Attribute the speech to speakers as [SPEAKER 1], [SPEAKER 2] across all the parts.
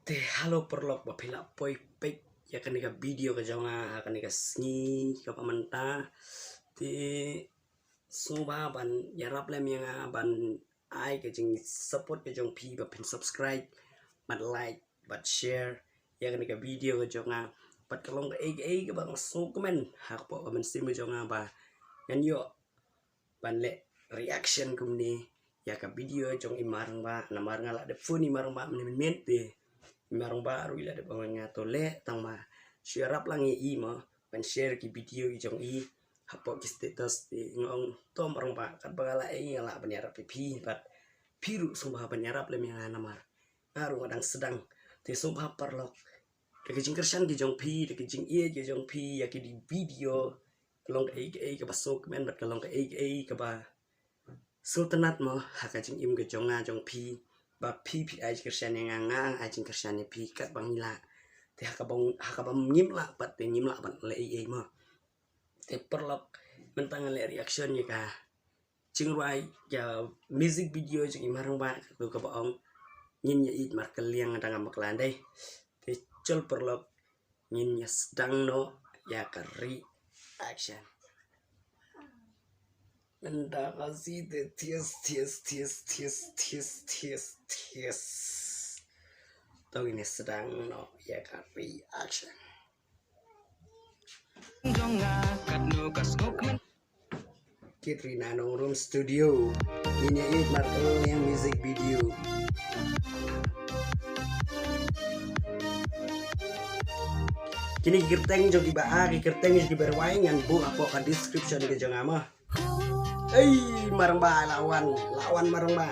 [SPEAKER 1] Halo perlok bapila poi pek ya kan nika video ka jonga akan nika sni ka pamanta te suba ban ya rap lem yang ban ai ka jing support ka jong pi ba pin subscribe bat like bat share ya kan nika video ka jonga bat kalong ka ai ka bang su komen hak po ka men sim jonga ba yan yo ban le reaction kumni ya ka video jong imarang ba na marang ala de funi marang ba men mente marang baru ila de bawangnya tole tang ma share up lang i mo pan share ki video i jong i hapo ki status di ngong to marang ba kan bangala ai ngala banyara pipi bat piru sumpah banyarap lem yang namar aru kadang sedang te sumpah parlok de kijing kersan ki jong pi de kijing ie ki jong pi ya ki di video kalong ai ka basok men bat kalong ai ka ba sultanat mo hakajing im ke jonga jong pi ba pi ai kersan yang ngang ai jing kersan pi kat bangila te hakabam nyimla pat te nyimla ban le ai mo te perlok mentang le reaction nya ka jing rai ya music video jing marang ba tu ka baong nyin nya it mar kaliang dang maklan dai te col perlok nyin nya sedang no ya ka reaction Anda kasih de ties. Tahu ini sedang no ya kan reaction. Kitrina no room studio. Ini it marto yang music video. Kini kerteng jogi ba kerteng jogi berwaingan bu apa ka description ke jong ama. Marang ba lawan marang ba.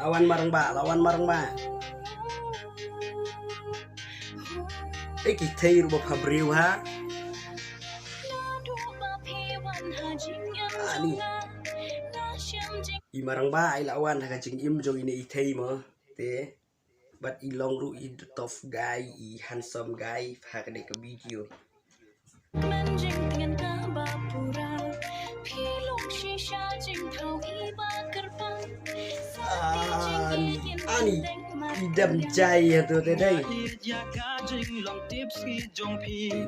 [SPEAKER 1] Lawan marang ba. Kita rupa pabriu ha. Ani. Marang ba lawan hakajing im jong ini itei mo. Te. But ilong ru i tough guy, i handsome guy hakade ke video. Ani idam jaya tu tadi.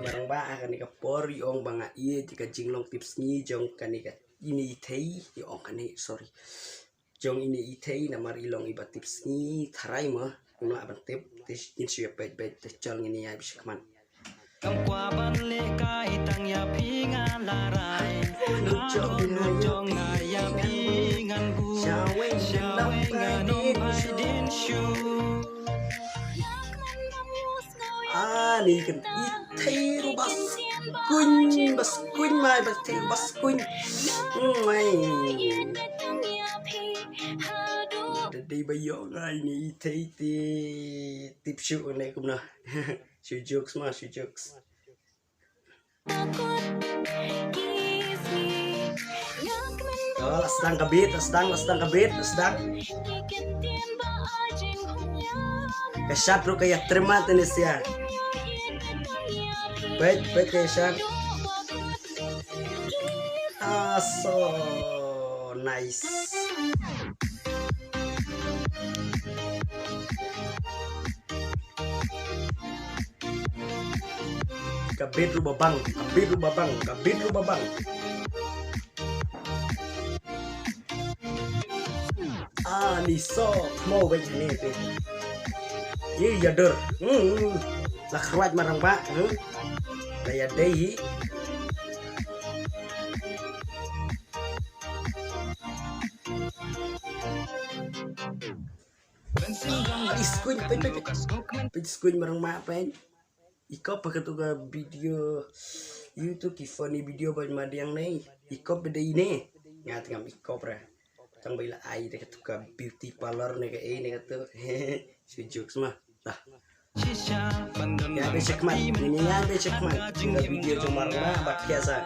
[SPEAKER 1] Marang ba akan ika pori ong banga iye tika jinglong tips ni jong kanika ini itei ong kani sorry jong ini itei namar ilong iba tips ni tharai mah kuno aban tip tis insya bet jol ini ya bisa keman. Kamkwa banle kai tang ya pingan larai jong ya pingan bu shawengan din shu ani kan itei ru bas kuny mai bas kuny mai di bayo ngai ni itei tip shu ne kumna She jokes. Oh, sedang kabit. Kesyat bro kayak terima tenis ya. Baik kesyat. So nice. Kabit lu babang. Ni so mau begini pe. Ya dur. Lah keruat marang ba. Daya dei. Iskuin marang ma pen. Ikop paketuga video YouTube ki funny video ban madiang nei ikop beda ini ngat ngam ikop ra tang baila ai de ketuga beauty parlor ne ke ne ketu si jokes mah lah ya besok mat ini ya besok mat video cuma marah bak biasa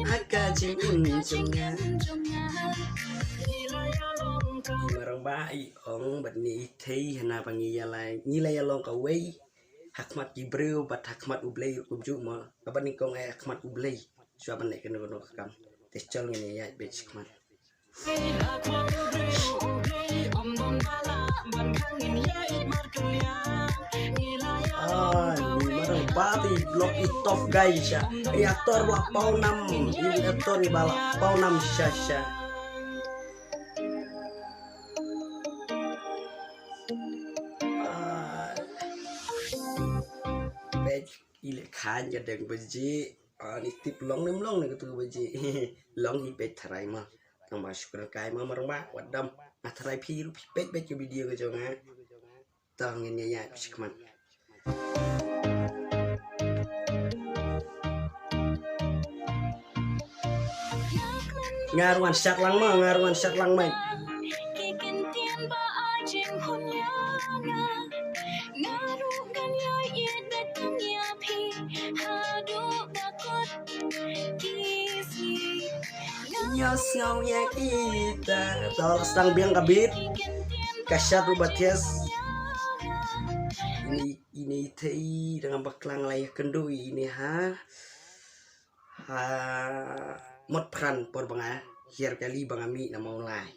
[SPEAKER 1] agak jingin jongnya marang bai ong bat ni thei hana pangi yalai nilai long ka wei hakmat gibreu bat hakmat ublei kubju ma kaban ni kong hakmat ublei coba naik ke nono kam tecol ini ya becik man marang pati blok itop guys ya aktor wa pau 6 ini aktor ni bala pau 6 syasya ile khan ya deng beji ni tip long nim long ni tu beji long hi pet tharai ma tang ba syukur kai ma marang ba wadam tharai phi lu pet ke video ke jonga tang ini ya sikman ngaruan syak lang mai Nyosong ya kita tolong sedang biang kabit kasyat rubatias ini tei dengan baklang layak kendui ini mod peran por banga hier kali bangami nama mulai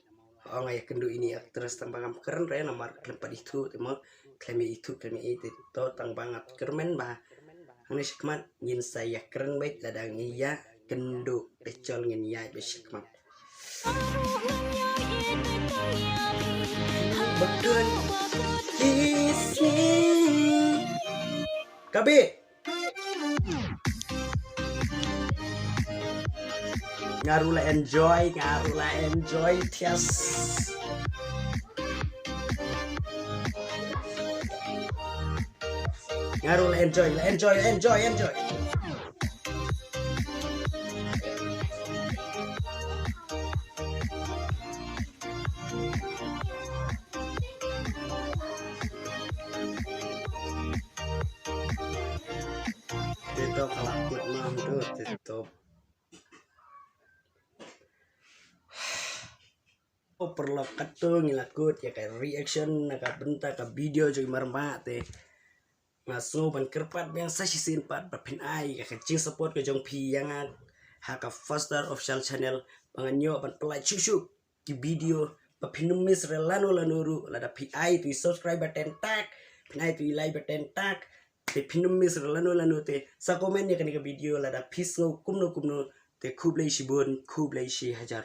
[SPEAKER 1] layak kendu ini terus tambang keren re nomor keempat itu temo klemi itu to tang banget kermen bah ini sikmat ngin saya keren baik ladang iya kendu pecol ngin ya besikmat betul kisi kabit ngarula enjoy tias ngarula enjoy itu kalau akut mah itu perlu katung ngilakut ya kayak reaction naka bentak ka video joy marmat ngaso ban kerpat yang sisin pat bapin ai ka kecing support ke jong pi yang haka faster official channel panganyo ban pelai cucu di video bapin numis lanuru lada pi ai tu subscribe button tak pin ai tu like button tak te pinumis lanu te sa komen ya kan video lada pis no kumno te kublai shi bon kublai shi hajar